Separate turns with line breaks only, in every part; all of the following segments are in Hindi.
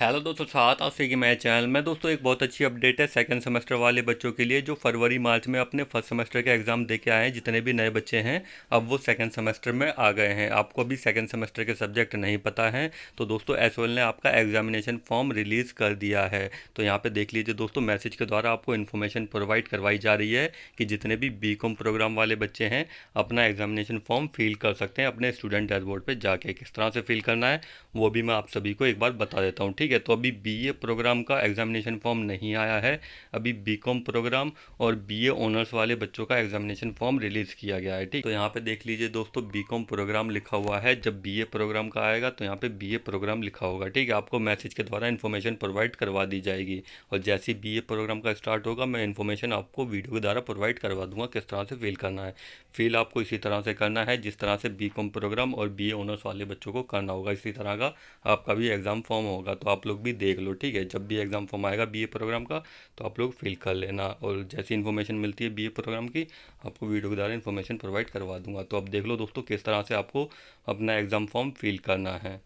हेलो दोस्तों, साथ आप की मेरे चैनल में दोस्तों एक बहुत अच्छी अपडेट है सेकंड सेमेस्टर वाले बच्चों के लिए जो फरवरी मार्च में अपने फर्स्ट सेमेस्टर के एग्ज़ाम दे के आए हैं। जितने भी नए बच्चे हैं अब वो सेकंड सेमेस्टर में आ गए हैं। आपको अभी सेकंड सेमेस्टर के सब्जेक्ट नहीं पता हैं तो दोस्तों एसओएल ने आपका एग्जामिनेशन फॉर्म रिलीज़ कर दिया है। तो यहाँ पर देख लीजिए दोस्तों, मैसेज के द्वारा आपको इन्फॉर्मेशन प्रोवाइड करवाई जा रही है कि जितने भी बीकॉम प्रोग्राम वाले बच्चे हैं अपना एग्जामिनेशन फॉर्म फिल कर सकते हैं अपने स्टूडेंट डैशबोर्ड पर जाके। किस तरह से फिल करना है वो भी मैं आप सभी को एक बार बता देता हूँ। ठीक है, तो अभी बीए प्रोग्राम का एग्जामिनेशन फॉर्म नहीं आया है। अभी बीकॉम प्रोग्राम और बीए ऑनर्स वाले बच्चों का एग्जामिनेशन फॉर्म रिलीज़ किया गया है। ठीक, तो यहाँ पे देख लीजिए दोस्तों, बीकॉम प्रोग्राम लिखा हुआ है। जब बीए प्रोग्राम का आएगा तो यहाँ पे बीए प्रोग्राम लिखा होगा। ठीक है, आपको मैसेज के द्वारा इन्फॉर्मेशन प्रोवाइड करवा दी जाएगी और जैसे ही बीए प्रोग्राम का स्टार्ट होगा मैं इन्फॉर्मेशन आपको वीडियो के द्वारा प्रोवाइड करवा दूंगा किस तरह से फिल करना है। फिल आपको इसी तरह से करना है जिस तरह से बीकॉम प्रोग्राम और बीए ऑनर्स वाले बच्चों को करना होगा। इसी तरह का आपका भी एग्ज़ाम फॉर्म होगा, तो आप लोग भी देख लो। ठीक है, जब भी एग्ज़ाम फॉर्म आएगा बीए प्रोग्राम का तो आप लोग फिल कर लेना और जैसी इन्फॉर्मेशन मिलती है बीए प्रोग्राम की आपको वीडियो के द्वारा इन्फॉर्मेशन प्रोवाइड करवा दूंगा। तो अब देख लो दोस्तों किस तरह से आपको अपना एग्ज़ाम फॉर्म फिल करना है।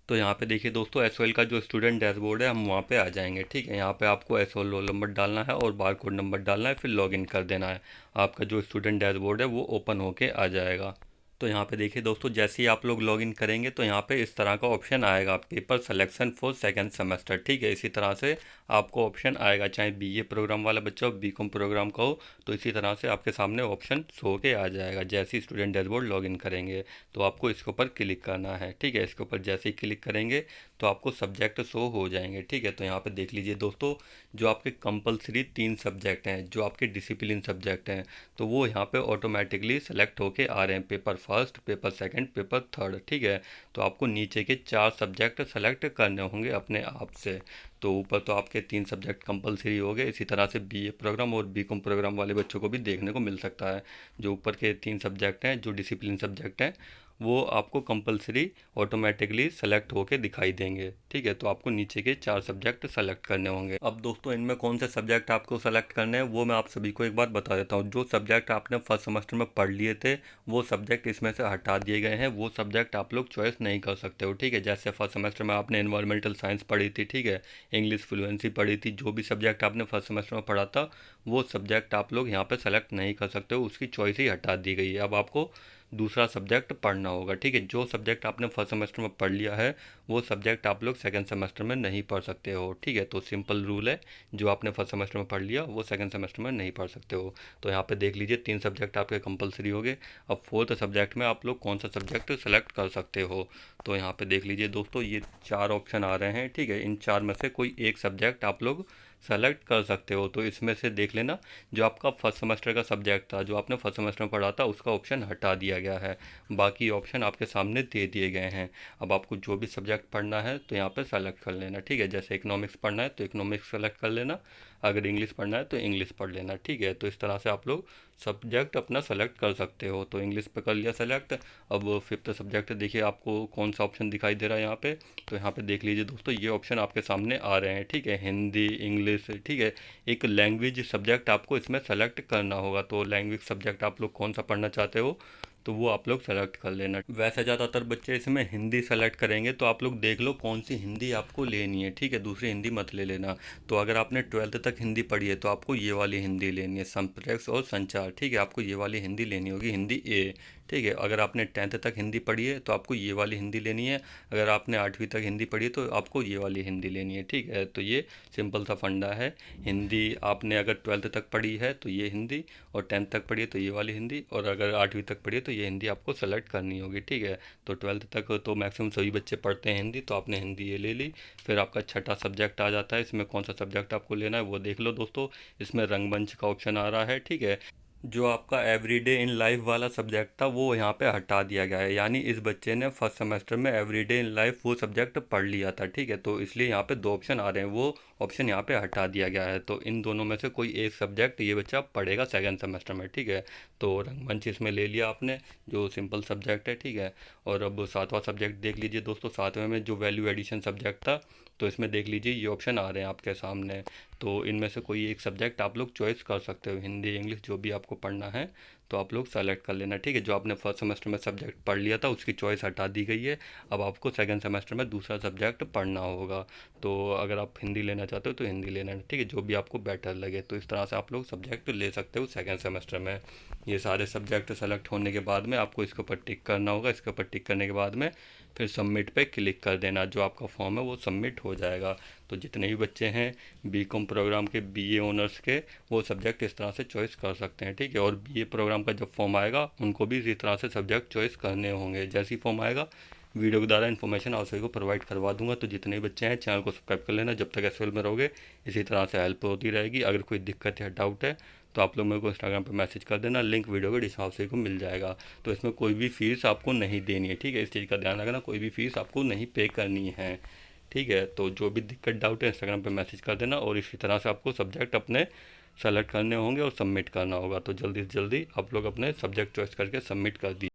तो यहाँ पे देखिए दोस्तों, एसओएल का जो स्टूडेंट डैशबोर्ड है हम वहाँ पे आ जाएंगे। ठीक है, यहाँ पे आपको एसओएल रोल नंबर डालना है और बार कोड नंबर डालना है, फिर लॉगिन कर देना है। आपका जो स्टूडेंट डैशबोर्ड है वो ओपन होके आ जाएगा। तो यहाँ पे देखिए दोस्तों, जैसे ही आप लोग लॉगिन करेंगे तो यहाँ पे इस तरह का ऑप्शन आएगा, paper selection for second semester. ठीक है, इसी तरह से आपको ऑप्शन आएगा, चाहे बीए प्रोग्राम वाला बच्चा हो बीकॉम प्रोग्राम का हो, तो इसी तरह से आपके सामने ऑप्शन शो के आ जाएगा। जैसे ही स्टूडेंट डैशबोर्ड लॉगिन करेंगे तो आपको इसके ऊपर क्लिक करना है। ठीक है, इसके ऊपर जैसे ही क्लिक करेंगे तो आपको सब्जेक्ट शो हो जाएंगे। ठीक है, तो यहाँ पे देख लीजिए दोस्तों, जो आपके कंपलसरी 3 सब्जेक्ट हैं जो आपके डिसिप्लिन सब्जेक्ट हैं तो वो यहाँ पे ऑटोमेटिकली सेलेक्ट होके आ रहे हैं, paper first, paper second, paper third. ठीक है, तो आपको नीचे के 4 सब्जेक्ट सेलेक्ट करने होंगे अपने आप से। तो ऊपर तो आपके 3 सब्जेक्ट कंपलसरी हो गए, इसी तरह से बीए प्रोग्राम और बीकॉम प्रोग्राम वाले बच्चों को भी देखने को मिल सकता है। जो ऊपर के 3 सब्जेक्ट हैं जो डिसिप्लिन सब्जेक्ट हैं वो आपको कंपलसरी ऑटोमेटिकली सेलेक्ट होके दिखाई देंगे। ठीक है, तो आपको नीचे के 4 सब्जेक्ट सेलेक्ट करने होंगे। अब दोस्तों इनमें कौन से सब्जेक्ट आपको सेलेक्ट करने हैं वो मैं आप सभी को एक बार बता देता हूँ। जो सब्जेक्ट आपने फर्स्ट सेमेस्टर में पढ़ लिए थे वो सब्जेक्ट इसमें से हटा दिए गए हैं। वो सब्जेक्ट आप लोग चॉइस नहीं कर सकते हो। ठीक है, जैसे फर्स्ट सेमेस्टर में आपने एनवायरमेंटल साइंस पढ़ी थी, ठीक है, इंग्लिश फ्लुएंसी पढ़ी थी, जो भी सब्जेक्ट आपने फर्स्ट सेमेस्टर में पढ़ा था वो सब्जेक्ट आप लोग यहाँ पे सेलेक्ट नहीं कर सकते हो, उसकी चॉइस ही हटा दी गई है। अब आपको दूसरा सब्जेक्ट पढ़ना होगा। ठीक है, जो सब्जेक्ट आपने फर्स्ट सेमेस्टर में पढ़ लिया है वो सब्जेक्ट आप लोग सेकंड सेमेस्टर में नहीं पढ़ सकते हो। ठीक है, तो सिंपल रूल है, जो आपने फर्स्ट सेमेस्टर में पढ़ लिया वो सेकंड सेमेस्टर में नहीं पढ़ सकते हो। तो यहाँ पे देख लीजिए 3 सब्जेक्ट आपके कंपलसरी हो गए। अब फोर्थ सब्जेक्ट में आप लोग कौन सा सब्जेक्ट सेलेक्ट कर सकते हो। तो यहाँ पे देख लीजिए दोस्तों, ये 4 ऑप्शन आ रहे हैं। ठीक है, इन 4 में से कोई एक सब्जेक्ट आप लोग सेलेक्ट कर सकते हो। तो इसमें से देख लेना, जो आपका फर्स्ट सेमेस्टर का सब्जेक्ट था जो आपने फर्स्ट सेमेस्टर में पढ़ा था उसका ऑप्शन हटा दिया गया है, बाकी ऑप्शन आपके सामने दे दिए गए हैं। अब आपको जो भी सब्जेक्ट पढ़ना है तो यहाँ पे सेलेक्ट कर लेना। ठीक है, जैसे इकोनॉमिक्स पढ़ना है तो इकोनॉमिक्स सेलेक्ट कर लेना, अगर इंग्लिश पढ़ना है तो इंग्लिश पढ़ लेना। ठीक है, तो इस तरह से आप लोग सब्जेक्ट अपना सेलेक्ट कर सकते हो। तो इंग्लिश पे कर लिया सेलेक्ट। अब फिफ्थ सब्जेक्ट देखिए आपको कौन सा ऑप्शन दिखाई दे रहा है यहाँ पे। तो यहाँ पे देख लीजिए दोस्तों, ये ऑप्शन आपके सामने आ रहे हैं। ठीक है, हिंदी, इंग्लिश। ठीक है, एक लैंग्वेज सब्जेक्ट आपको इसमें सेलेक्ट करना होगा। तो लैंग्वेज सब्जेक्ट आप लोग कौन सा पढ़ना चाहते हो तो वो आप लोग सेलेक्ट कर लेना। वैसे ज़्यादातर बच्चे इसमें हिंदी सेलेक्ट करेंगे, तो आप लोग देख लो कौन सी हिंदी आपको लेनी है। ठीक है, दूसरी हिंदी मत ले लेना। तो अगर आपने 12th तक हिंदी पढ़ी है तो आपको ये वाली हिंदी लेनी है, संप्रेक्ष और संचार। ठीक है, आपको ये वाली हिंदी लेनी होगी, हिंदी ए। ठीक है, अगर आपने 10th तक हिंदी पढ़ी है तो आपको ये वाली हिंदी लेनी है, अगर आपने 8वीं तक हिंदी पढ़ी है तो आपको ये वाली हिंदी लेनी है। ठीक है, तो ये सिंपल सा फंडा है। हिंदी आपने अगर 12th तक पढ़ी है तो ये हिंदी, और 10th तक पढ़ी है तो ये वाली हिंदी, और अगर 8वीं तक पढ़ी है तो ये हिंदी आपको सेलेक्ट करनी होगी। ठीक है, तो 12th तक तो मैक्सिमम सभी बच्चे पढ़ते हैं हिंदी, तो आपने हिंदी ये ले ली। फिर आपका छठा सब्जेक्ट आ जाता है, इसमें कौन सा सब्जेक्ट आपको लेना है वो देख लो दोस्तों। इसमें रंगमंच का ऑप्शन आ रहा है। ठीक है, जो आपका एवरीडे इन लाइफ वाला सब्जेक्ट था वो यहाँ पे हटा दिया गया है, यानी इस बच्चे ने फर्स्ट सेमेस्टर में एवरीडे इन लाइफ वो सब्जेक्ट पढ़ लिया था। ठीक है, तो इसलिए यहाँ पे 2 ऑप्शन आ रहे हैं, वो ऑप्शन यहाँ पे हटा दिया गया है। तो इन दोनों में से कोई एक सब्जेक्ट ये बच्चा पढ़ेगा सेकंड सेमेस्टर में। ठीक है, तो रंगमंच इसमें ले लिया आपने, जो सिंपल सब्जेक्ट है। ठीक है, और अब 7वां सब्जेक्ट देख लीजिए दोस्तों। 7वें में जो वैल्यू एडिशन सब्जेक्ट था तो इसमें देख लीजिए ये ऑप्शन आ रहे हैं आपके सामने। तो इनमें से कोई एक सब्जेक्ट आप लोग चॉइस कर सकते हो, हिंदी इंग्लिश जो भी आपको पढ़ना है तो आप लोग सेलेक्ट कर लेना, ठीक है। जो आपने फर्स्ट सेमेस्टर में सब्जेक्ट पढ़ लिया था उसकी चॉइस हटा दी गई है, अब आपको सेकंड सेमेस्टर में दूसरा सब्जेक्ट पढ़ना होगा। तो अगर आप हिंदी लेना चाहते हो तो हिंदी लेना है, ठीक है, जो भी आपको बेटर लगे। तो इस तरह से आप लोग सब्जेक्ट ले सकते हो सेकंड सेमेस्टर में। ये सारे सब्जेक्ट सेलेक्ट होने के बाद में आपको इसके ऊपर टिक करना होगा, इसके ऊपर टिक करने के बाद में फिर सबमिट पे क्लिक कर देना, जो आपका फॉर्म है वो सबमिट हो जाएगा। तो जितने भी बच्चे हैं बीकॉम प्रोग्राम के, बीए ऑनर्स के, वो सब्जेक्ट इस तरह से चॉइस कर सकते हैं, ठीक है। और बीए प्रोग्राम का जब फॉर्म आएगा उनको भी इसी तरह से सब्जेक्ट चॉइस करने होंगे। जैसे ही फॉर्म आएगा वीडियो के द्वारा इन्फॉर्मेशन आप सभी को प्रोवाइड करवा दूंगा। तो जितने भी बच्चे हैं चैनल को सब्सक्राइब कर लेना, जब तक एसएल में रहोगे इसी तरह से हेल्प होती रहेगी। अगर कोई दिक्कत या डाउट है तो आप लोग मेरे को इंस्टाग्राम पे मैसेज कर देना, लिंक वीडियो के डिस्क्रिप्शन को मिल जाएगा। तो इसमें कोई भी फीस आपको नहीं देनी है, ठीक है, इस चीज़ का ध्यान रखना, कोई भी फीस आपको नहीं पे करनी है, ठीक है। तो जो भी दिक्कत डाउट है इंस्टाग्राम पे मैसेज कर देना, और इसी तरह से आपको सब्जेक्ट अपने सेलेक्ट करने होंगे और सबमिट करना होगा। तो जल्दी से जल्दी आप लोग अपने सब्जेक्ट चॉइस करके सबमिट कर दीजिए।